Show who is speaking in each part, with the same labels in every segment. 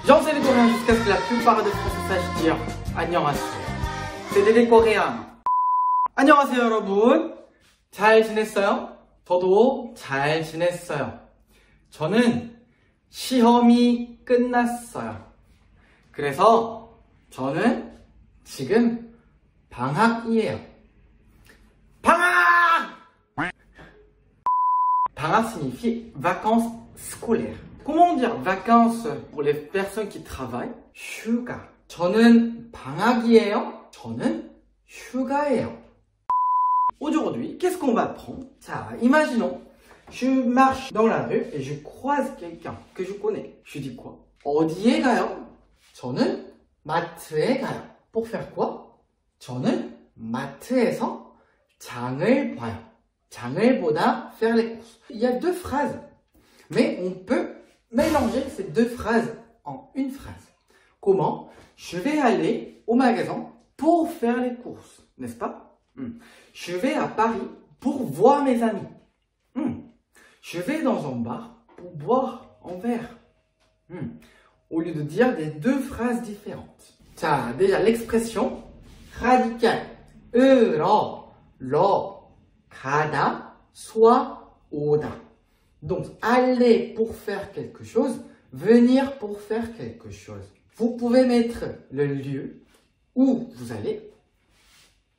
Speaker 1: J'enseigne le coréen jusqu'à ce que la plupart des Français sachent dire 안녕하세요. C'est des Coréens. 안녕하세요 여러분. 잘 지냈어요? 저도 잘 지냈어요. 저는 시험이 끝났어요. 그래서 저는 지금 방학이에요. 방학! 방학 signifie vacances scolaires. Comment dire vacances pour les personnes qui travaillent? 휴가. 저는 방학이에요. 저는 휴가예요. Aujourd'hui, qu'est-ce qu'on va apprendre? Ça, imaginons, je marche dans la rue et je croise quelqu'un que je connais. Je dis quoi? 어디에 가요? 저는 마트에 가요. Pour faire quoi? 저는 마트에서 장을 봐요. 장을 보다 faire les courses. Il y a deux phrases, mais on peut mélanger ces deux phrases en une phrase. Comment? Je vais aller au magasin pour faire les courses, n'est-ce pas? Je vais à Paris pour voir mes amis. Je vais dans un bar pour boire un verre. Au lieu de dire des deux phrases différentes. 자, déjà l'expression radicale. 가다, soit, 오다. Donc, aller pour faire quelque chose, venir pour faire quelque chose. Vous pouvez mettre le lieu où vous allez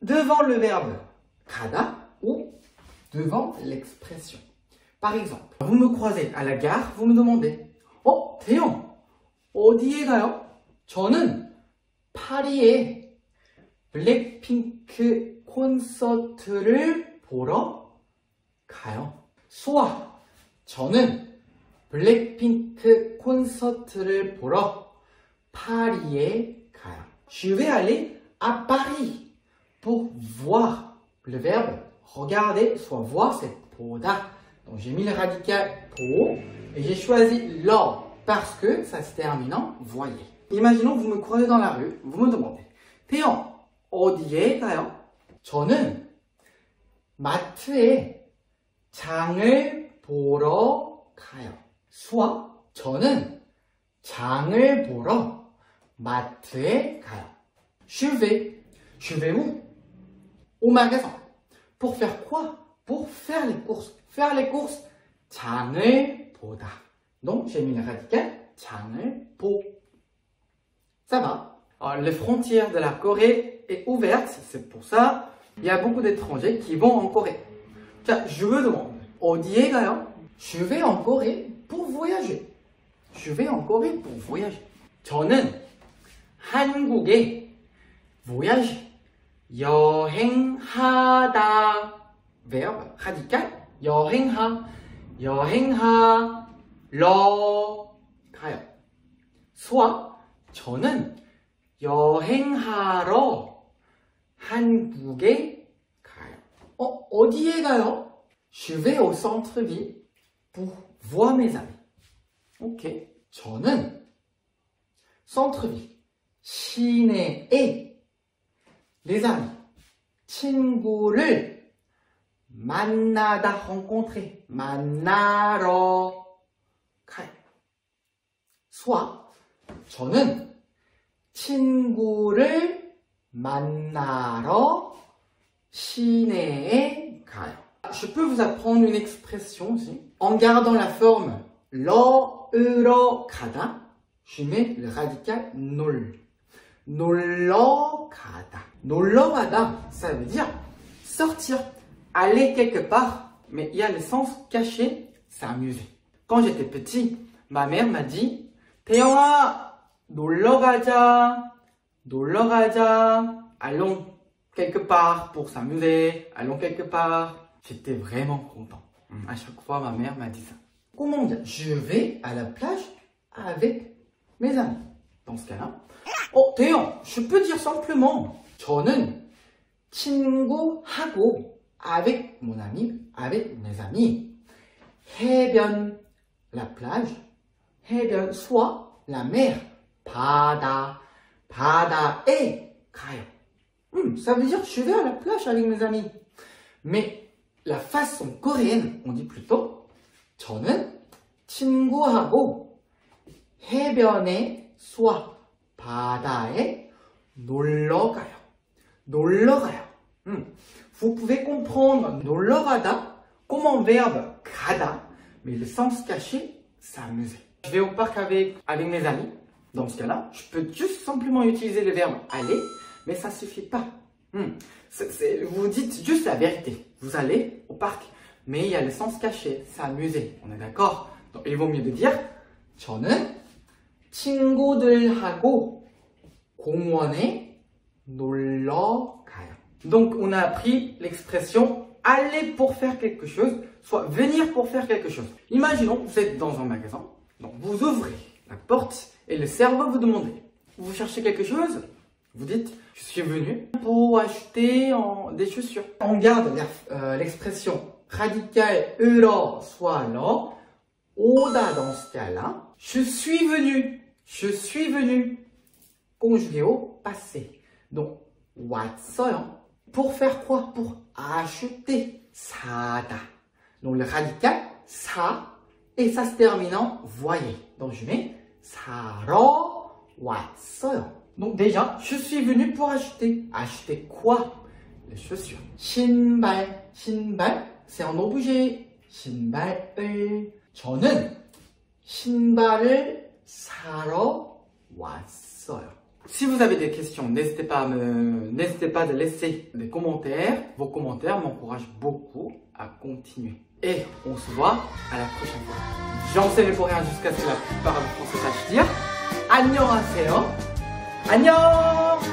Speaker 1: devant le verbe 가다 ou devant l'expression. Par exemple, vous me croisez à la gare, vous me demandez 태영, 어디에 가요? 저는 파리에 블랙핑크 콘서트를 보러 가요. soit, 저는 블랙핑크 콘서트를 보러 파리에 가요. Je vais aller à Paris pour voir. Le verbe regarder, soit voir, c'est 보다. Donc j'ai mis le radical pour et j'ai choisi lors parce que ça se termine en voyez. Imaginons vous me croisez dans la rue, vous me demandez 태영, 어디에 가요? 저는 마트에 장을 보러 가요. soit 저는 장을 보러 마트에 가요. Je vais où? Au magasin. Pour faire quoi? Pour faire les courses. Faire les courses, 장을 보다. Donc j'ai mis le radical 장을 보. Ça va. Alors, les frontières de la Corée est ouverte, c'est pour ça il y a beaucoup d'étrangers qui vont en Corée. 자, je me demande 어디에 가요? Je vais en Corée pour voyager. Je vais en Corée pour voyager. 저는 한국에 voyage 여행하다 verbe radical 여행하러 가요. soit 저는 여행하러 한국에 가요. 어디에 가요? Je vais au centre-ville pour voir mes amis. ok. 저는 centre-ville 시내에 les amis 친구를 만나다 rencontrer 만나러 가요. soit 저는 친구를 만나러 시내에 가요. Je peux vous apprendre une expression aussi. En gardant la forme 러으러 가다, je mets le radical 놀. 놀러 가다. 놀러 가다, ça veut dire sortir, aller quelque part, mais il y a le sens caché, s'amuser. Quand j'étais petit, ma mère m'a dit 태영아, 놀러 가자. 놀러 가자. Allons quelque part pour s'amuser. Allons quelque part. J'étais vraiment content. À chaque fois, ma mère m'a dit ça. Comment dire? Je vais à la plage avec mes amis. Dans ce cas-là. 태영, je peux dire simplement 저는 친구하고 avec mon ami, avec mes amis. 해변, la plage. 해변, soit la mer. 바다, 바다에 가요. Ça veut dire je vais à la plage avec mes amis. Mais la façon coréenne, on dit plutôt 저는 친구하고 해변에 soit 바다에 놀러 가요. 놀러 가요. Vous pouvez comprendre 놀러 가다 comme un verbe 가다, mais le sens caché, s'amuser. Je vais au parc avec mes amis. Dans ce cas-là, je peux juste simplement utiliser le verbe aller, mais ça suffit pas. Vous dites juste la vérité. Vous allez au parc, mais il y a le sens caché, s'amuser. On est d'accord? Donc il vaut mieux de dire 저는 친구들하고 공원에 놀러 가요. Donc on a appris l'expression aller pour faire quelque chose, soit venir pour faire quelque chose. Imaginons vous êtes dans un magasin, donc vous ouvrez la porte et le serveur vous demande, vous cherchez quelque chose? Vous dites, je suis venu pour acheter des chaussures. On garde l'expression radicale 으러, soit là, 오다 dans ce cas-là. Je suis venu, conjugué au passé. Donc, 왔어요. Pour faire quoi? Pour acheter. 사다. Donc, le radical, 사, et ça se termine en voyez. Donc, je mets 사러 왔어요. Donc, déjà, je suis venu pour acheter. Acheter quoi? Les chaussures. 신발. 신발, c'est un objet. 신발을. 저는 신발을 사러 왔어요. Si vous avez des questions, n'hésitez pas de laisser des commentaires. Vos commentaires m'encouragent beaucoup à continuer. Et on se voit à la prochaine fois. J'enseigne pour rien jusqu'à ce que la plupart des Français sachent dire 안녕하세요. 안녕!